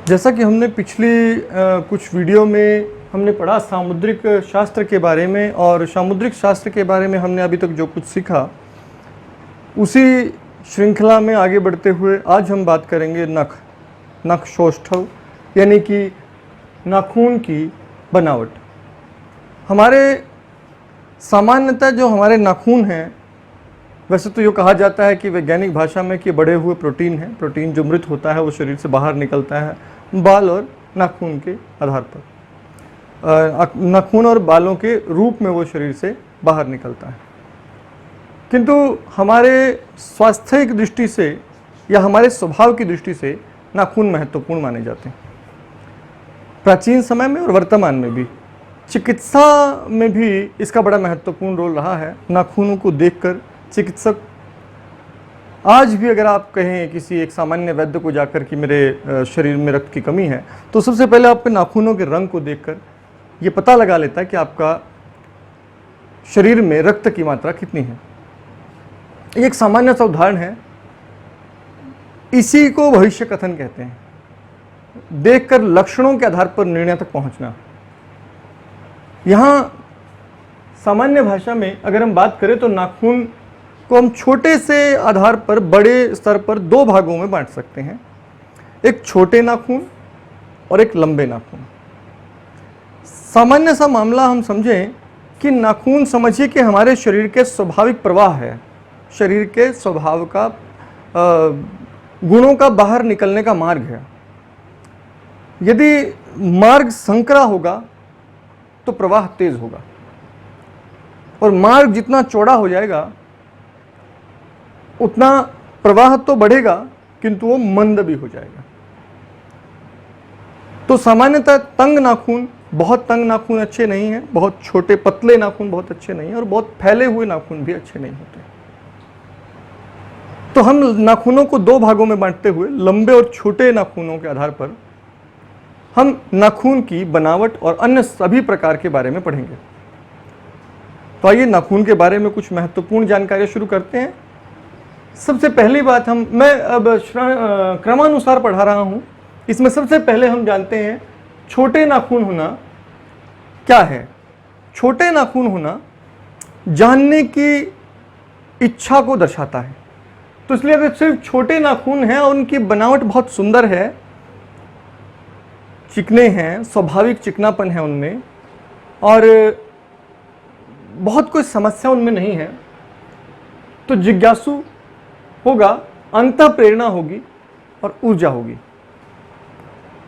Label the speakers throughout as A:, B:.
A: जैसा कि हमने पिछली कुछ वीडियो में हमने पढ़ा सामुद्रिक शास्त्र के बारे में, और सामुद्रिक शास्त्र के बारे में हमने अभी तक जो कुछ सीखा उसी श्रृंखला में आगे बढ़ते हुए आज हम बात करेंगे नख सौष्ठव, यानी कि नाखून की बनावट। हमारे सामान्यतः जो हमारे नाखून हैं, वैसे तो ये कहा जाता है कि वैज्ञानिक भाषा में कि बड़े हुए प्रोटीन है, प्रोटीन जो मृत होता है वो शरीर से बाहर निकलता है बाल और नाखून के आधार पर। नाखून और बालों के रूप में वो शरीर से बाहर निकलता है। किंतु हमारे स्वास्थ्य की दृष्टि से या हमारे स्वभाव की दृष्टि से नाखून महत्वपूर्ण माने जाते हैं। प्राचीन समय में और वर्तमान में भी चिकित्सा में भी इसका बड़ा महत्वपूर्ण रोल रहा है। नाखूनों को देखकर चिकित्सक आज भी अगर आप कहें किसी एक सामान्य वैद्य को जाकर कि मेरे शरीर में रक्त की कमी है, तो सबसे पहले आपके नाखूनों के रंग को देखकर ये पता लगा लेता है कि आपका शरीर में रक्त की मात्रा कितनी है। एक सामान्य सा उदाहरण है, इसी को भविष्य कथन कहते हैं। देखकर लक्षणों के आधार पर निर्णय तक पहुंचना। यहां सामान्य भाषा में अगर हम बात करें तो नाखून को हम छोटे से आधार पर बड़े स्तर पर दो भागों में बांट सकते हैं, एक छोटे नाखून और एक लंबे नाखून। सामान्य सा मामला हम समझें कि नाखून समझिए कि हमारे शरीर के स्वाभाविक प्रवाह है, शरीर के स्वभाव का गुणों का बाहर निकलने का मार्ग है। यदि मार्ग संकरा होगा तो प्रवाह तेज होगा, और मार्ग जितना चौड़ा हो जाएगा उतना प्रवाह तो बढ़ेगा किंतु वो मंद भी हो जाएगा। तो सामान्यतः तंग नाखून, बहुत तंग नाखून अच्छे नहीं हैं, बहुत छोटे पतले नाखून बहुत अच्छे नहीं हैं, और बहुत फैले हुए नाखून भी अच्छे नहीं होते। तो हम नाखूनों को दो भागों में बांटते हुए लंबे और छोटे नाखूनों के आधार पर हम नाखून की बनावट और अन्य सभी प्रकार के बारे में पढ़ेंगे। तो आइए नाखून के बारे में कुछ महत्वपूर्ण जानकारी शुरू करते हैं। सबसे पहली बात मैं अब क्रमानुसार पढ़ा रहा हूं। इसमें सबसे पहले हम जानते हैं छोटे नाखून होना क्या है। छोटे नाखून होना जानने की इच्छा को दर्शाता है। तो इसलिए अगर सिर्फ छोटे नाखून हैं और उनकी बनावट बहुत सुंदर है, चिकने हैं, स्वाभाविक चिकनापन है उनमें, और बहुत कोई समस्या उनमें नहीं है, तो जिज्ञासु होगा, अंतः प्रेरणा होगी और ऊर्जा होगी।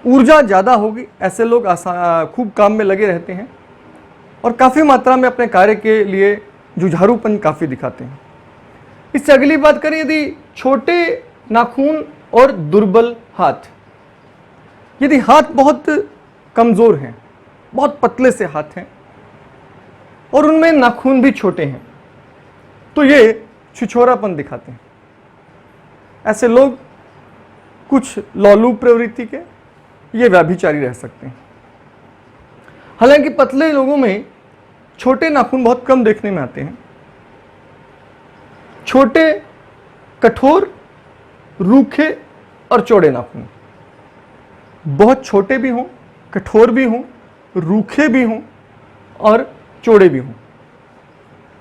A: ऊर्जा ज़्यादा होगी, ऐसे लोग खूब काम में लगे रहते हैं और काफ़ी मात्रा में अपने कार्य के लिए जुझारूपन काफ़ी दिखाते हैं। इससे अगली बात करें, यदि छोटे नाखून और दुर्बल हाथ, यदि हाथ बहुत कमज़ोर हैं, बहुत पतले से हाथ हैं और उनमें नाखून भी छोटे हैं, तो ये छिछोरापन दिखाते हैं। ऐसे लोग कुछ लौलूप प्रवृत्ति के, ये व्यभिचारी रह सकते हैं। हालांकि पतले लोगों में छोटे नाखून बहुत कम देखने में आते हैं। छोटे, कठोर, रूखे और चौड़े नाखून, बहुत छोटे भी हों, कठोर भी हों, रूखे भी हों और चौड़े भी हों।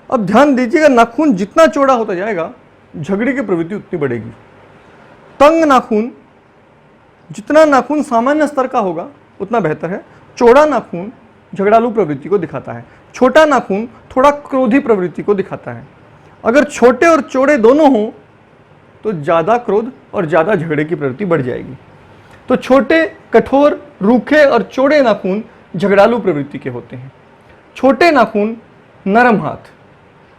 A: अब ध्यान दीजिएगा, नाखून जितना चौड़ा होता जाएगा झगड़े की प्रवृत्ति उतनी बढ़ेगी। तंग नाखून, जितना नाखून सामान्य स्तर का होगा उतना बेहतर है। चौड़ा नाखून झगड़ालू प्रवृत्ति को दिखाता है। छोटा नाखून थोड़ा क्रोधी प्रवृत्ति को दिखाता है। अगर छोटे और चौड़े दोनों हों तो ज़्यादा क्रोध और ज़्यादा झगड़े की प्रवृत्ति बढ़ जाएगी। तो छोटे, कठोर, रूखे और चौड़े नाखून झगड़ालू प्रवृत्ति के होते हैं। छोटे नाखून, नरम हाथ,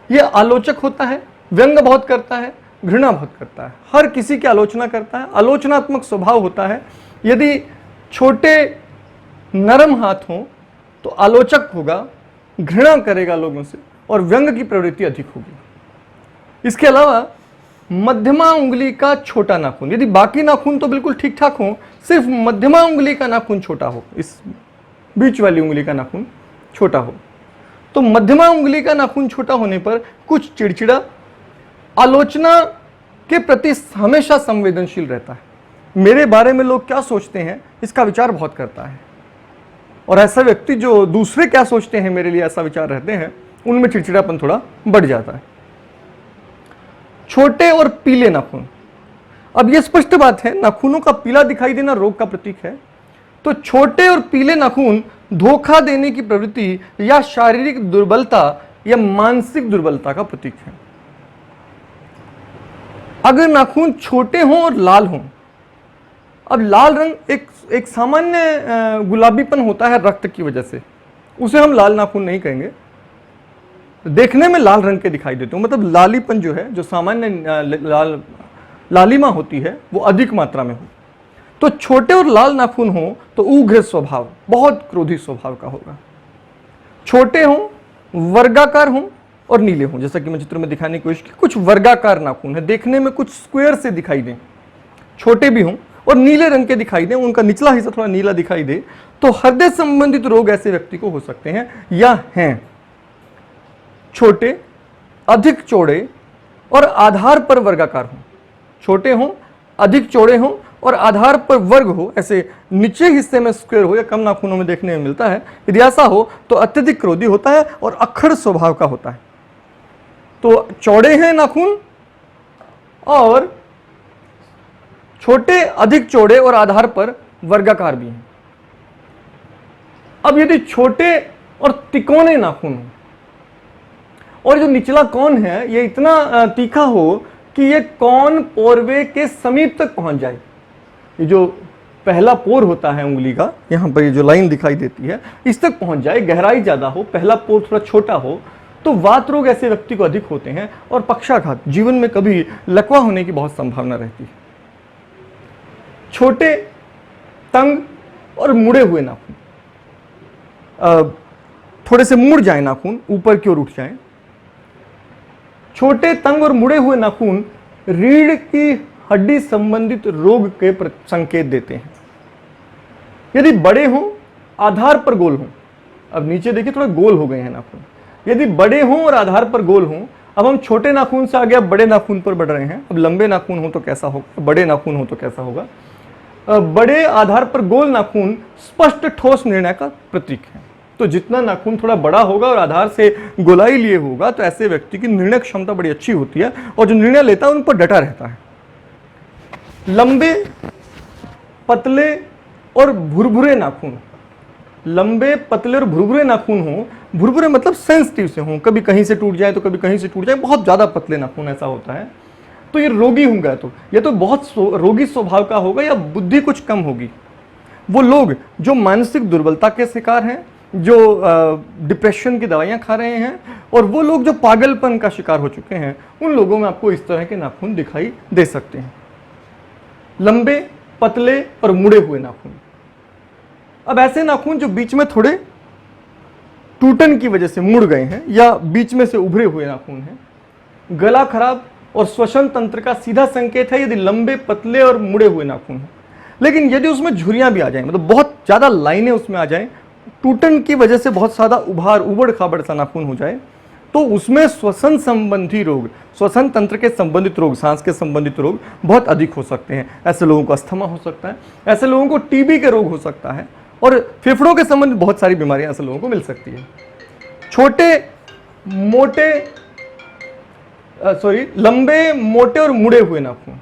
A: ये आलोचक होता है, व्यंग बहुत करता है, घृणा बहुत करता है, हर किसी की आलोचना करता है, आलोचनात्मक स्वभाव होता है। यदि छोटे नरम हाथ हों तो आलोचक होगा, घृणा करेगा लोगों से और व्यंग की प्रवृत्ति अधिक होगी। इसके अलावा मध्यमा उंगली का छोटा नाखून, यदि बाकी नाखून तो बिल्कुल ठीक ठाक हो, सिर्फ मध्यमा उंगली का नाखून छोटा हो, इस बीच वाली उंगली का नाखून छोटा हो, तो मध्यमा उंगली का नाखून छोटा होने पर कुछ चिड़चिड़ा, आलोचना के प्रति हमेशा संवेदनशील रहता है। मेरे बारे में लोग क्या सोचते हैं इसका विचार बहुत करता है। और ऐसा व्यक्ति जो दूसरे क्या सोचते हैं मेरे लिए ऐसा विचार रहते हैं, उनमें चिड़चिड़ापन थोड़ा बढ़ जाता है। छोटे और पीले नाखून, अब यह स्पष्ट बात है नाखूनों का पीला दिखाई देना रोग का प्रतीक है। तो छोटे और पीले नाखून धोखा देने की प्रवृत्ति या शारीरिक दुर्बलता या मानसिक दुर्बलता का प्रतीक है। अगर नाखून छोटे हों और लाल हों, अब लाल रंग एक सामान्य गुलाबीपन होता है रक्त की वजह से, उसे हम लाल नाखून नहीं कहेंगे। देखने में लाल रंग के दिखाई देते हो, मतलब लालीपन जो है, जो सामान्य लालिमा होती है वो अधिक मात्रा में हो। तो छोटे और लाल नाखून हो तो उग्र स्वभाव, बहुत क्रोधी स्वभाव का होगा। छोटे हों, वर्गाकार हों और नीले हों, जैसा कि मैं चित्र में दिखाने की कोशिश की, कुछ वर्गाकार नाखून है, देखने में कुछ स्क्वायर से दिखाई दें, छोटे भी हों और नीले रंग के दिखाई दें, उनका निचला हिस्सा थोड़ा नीला दिखाई दे, तो हृदय संबंधित रोग ऐसे व्यक्ति को हो सकते हैं या हैं। छोटे, अधिक चौड़े और आधार पर वर्गाकार हों, छोटे हों, अधिक चौड़े हों और आधार पर वर्ग हो, ऐसे नीचे हिस्से में स्क्वायर हो या कम नाखूनों में देखने में मिलता है। यदि ऐसा हो तो अत्यधिक क्रोधी होता है और अक्खड़ स्वभाव का होता है। तो चौड़े हैं नाखून और छोटे, अधिक चौड़े और आधार पर वर्गाकार भी हैं। अब यदि छोटे और तिकोने नाखून हो और जो निचला कौन है ये इतना तीखा हो कि ये कौन पोरवे के समीप तक पहुंच जाए, ये जो पहला पोर होता है उंगली का, यहां पर ये जो लाइन दिखाई देती है, इस तक पहुंच जाए, गहराई ज्यादा हो, पहला पोर थोड़ा छोटा हो, तो वात रोग ऐसे व्यक्ति को अधिक होते हैं और पक्षाघात, जीवन में कभी लकवा होने की बहुत संभावना रहती है। छोटे, तंग और मुड़े हुए नाखून, थोड़े से मुड़ जाए नाखून, ऊपर की ओर उठ जाए। छोटे, तंग और मुड़े हुए नाखून रीढ़ की हड्डी संबंधित रोग के संकेत देते हैं। यदि बड़े हों, आधार पर गोल हों, अब नीचे देखिए थोड़ा गोल हो गए हैं नाखून, यदि बड़े हों और आधार पर गोल हों, अब हम छोटे नाखून से आगे अब बड़े नाखून पर बढ़ रहे हैं। अब लंबे नाखून हो तो कैसा होगा, बड़े नाखून हो तो कैसा होगा। बड़े आधार पर गोल नाखून स्पष्ट ठोस निर्णय का प्रतीक है। तो जितना नाखून थोड़ा बड़ा होगा और आधार से गोलाई लिए होगा तो ऐसे व्यक्ति की निर्णय क्षमता बड़ी अच्छी होती है और जो निर्णय लेता है उन पर डटा रहता है। लंबे, पतले और भुरभुरे नाखून, लंबे, पतले और भुरभुरे नाखून हो, भुरभुरे मतलब सेंसिटिव से हों, कभी कहीं से टूट जाए तो कभी कहीं से टूट जाए, बहुत ज्यादा पतले नाखून ऐसा होता है, तो ये रोगी होंगे, तो ये तो बहुत रोगी स्वभाव का होगा या बुद्धि कुछ कम होगी। वो लोग जो मानसिक दुर्बलता के शिकार हैं, जो डिप्रेशन की दवाइयां खा रहे हैं, और वो लोग जो पागलपन का शिकार हो चुके हैं, उन लोगों में आपको इस तरह के नाखून दिखाई दे सकते हैं। लंबे, पतले और मुड़े हुए नाखून, अब ऐसे नाखून जो बीच में थोड़े टूटन की वजह से मुड़ गए हैं या बीच में से उभरे हुए नाखून हैं। गला खराब और श्वसन तंत्र का सीधा संकेत है यदि लंबे, पतले और मुड़े हुए नाखून हैं। लेकिन यदि उसमें झुर्रियां भी आ जाएं, मतलब बहुत ज्यादा लाइनें उसमें आ जाएं, टूटन की वजह से बहुत ज्यादा उबड़ खाबड़ सा नाखून हो जाए, तो उसमें श्वसन संबंधी रोग, श्वसन तंत्र के संबंधित रोग, सांस के संबंधित रोग बहुत अधिक हो सकते हैं। ऐसे लोगों को अस्थमा हो सकता है, ऐसे लोगों को टीबी के रोग हो सकता है और फेफड़ों के संबंधित बहुत सारी बीमारियां ऐसे लोगों को मिल सकती है। छोटे, मोटे, लंबे, मोटे और मुड़े हुए नाखून,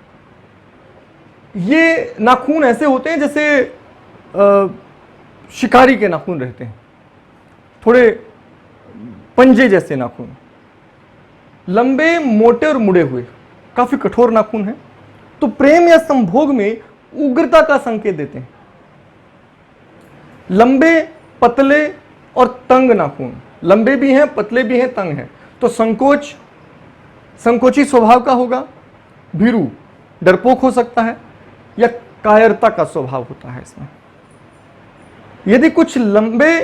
A: ये नाखून ऐसे होते हैं जैसे शिकारी के नाखून रहते हैं, थोड़े पंजे जैसे नाखून, लंबे, मोटे और मुड़े हुए, काफी कठोर नाखून है, तो प्रेम या संभोग में उग्रता का संकेत देते हैं। लंबे, पतले और तंग नाखून, लंबे भी हैं, पतले भी हैं, तंग हैं, तो संकोची स्वभाव का होगा, भीरू, डरपोक हो सकता है या कायरता का स्वभाव होता है इसमें। यदि कुछ लंबे,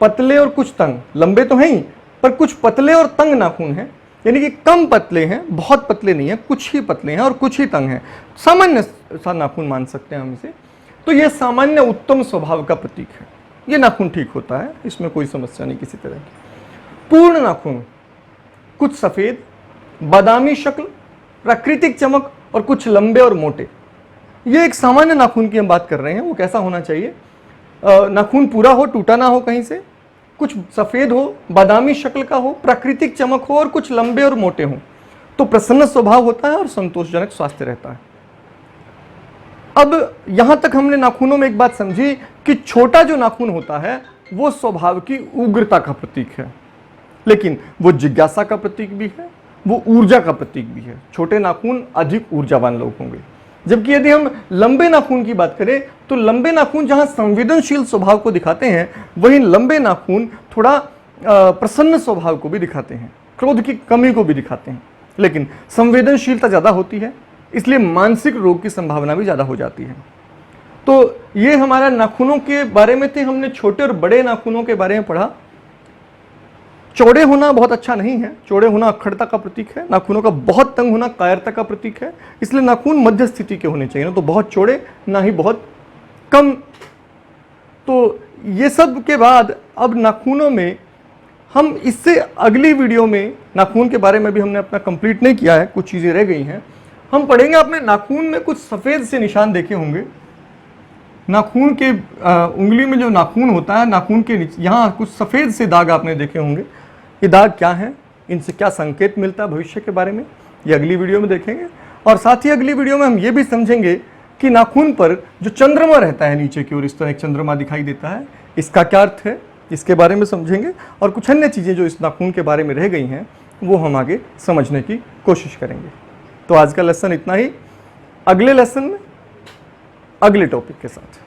A: पतले और कुछ तंग, लंबे तो हैं ही पर कुछ पतले और तंग नाखून हैं, यानी कि कम पतले हैं, बहुत पतले नहीं है, कुछ ही पतले हैं और कुछ ही तंग हैं, सामान्य सा नाखून मान सकते हैं हम इसे, तो यह सामान्य उत्तम स्वभाव का प्रतीक है। यह नाखून ठीक होता है, इसमें कोई समस्या नहीं किसी तरह की। पूर्ण नाखून, कुछ सफेद, बादामी शक्ल, प्राकृतिक चमक और कुछ लंबे और मोटे, ये एक सामान्य नाखून की हम बात कर रहे हैं। वो कैसा होना चाहिए? नाखून पूरा हो, टूटा ना हो कहीं से, कुछ सफेद हो, बादामी शक्ल का हो, प्राकृतिक चमक हो और कुछ लंबे और मोटे हों, तो प्रसन्न स्वभाव होता है और संतोषजनक स्वास्थ्य रहता है। अब यहां तक हमने नाखूनों में एक बात समझी कि छोटा जो नाखून होता है वो स्वभाव की उग्रता का प्रतीक है, लेकिन वो जिज्ञासा का प्रतीक भी है, वो ऊर्जा का प्रतीक भी है। छोटे नाखून अधिक ऊर्जावान लोग होंगे। जबकि यदि हम लंबे नाखून की बात करें तो लंबे नाखून जहां संवेदनशील स्वभाव को दिखाते हैं, वहीं लंबे नाखून थोड़ा प्रसन्न स्वभाव को भी दिखाते हैं, क्रोध की कमी को भी दिखाते हैं, लेकिन संवेदनशीलता ज्यादा होती है, इसलिए मानसिक रोग की संभावना भी ज्यादा हो जाती है। तो ये हमारा नाखूनों के बारे में थे। हमने छोटे और बड़े नाखूनों के बारे में पढ़ा। चौड़े होना बहुत अच्छा नहीं है, चौड़े होना अखड़ता का प्रतीक है। नाखूनों का बहुत तंग होना कायरता का प्रतीक है, इसलिए नाखून मध्य स्थिति के होने चाहिए, ना तो बहुत चौड़े ना ही बहुत कम। तो ये सब के बाद अब नाखूनों में हम इससे अगली वीडियो में, नाखून के बारे में भी हमने अपना कंप्लीट नहीं किया है, कुछ चीजें रह गई हैं, हम पढ़ेंगे। आपने नाखून में कुछ सफेद से निशान देखे होंगे। नाखून के उंगली में जो नाखून होता है, नाखून के नीचे यहाँ कुछ सफेद से दाग आपने देखे होंगे। ये दाग क्या है, इनसे क्या संकेत मिलता है भविष्य के बारे में, ये अगली वीडियो में देखेंगे। और साथ ही अगली वीडियो में हम ये भी समझेंगे कि नाखून पर जो चंद्रमा रहता है नीचे की ओर, इस तरह एक चंद्रमा दिखाई देता है, इसका क्या अर्थ है, इसके बारे में समझेंगे। और कुछ अन्य चीज़ें जो इस नाखून के बारे में रह गई हैं वो हम आगे समझने की कोशिश करेंगे। तो आज का लेसन इतना ही। अगले लेसन में अगले टॉपिक के साथ।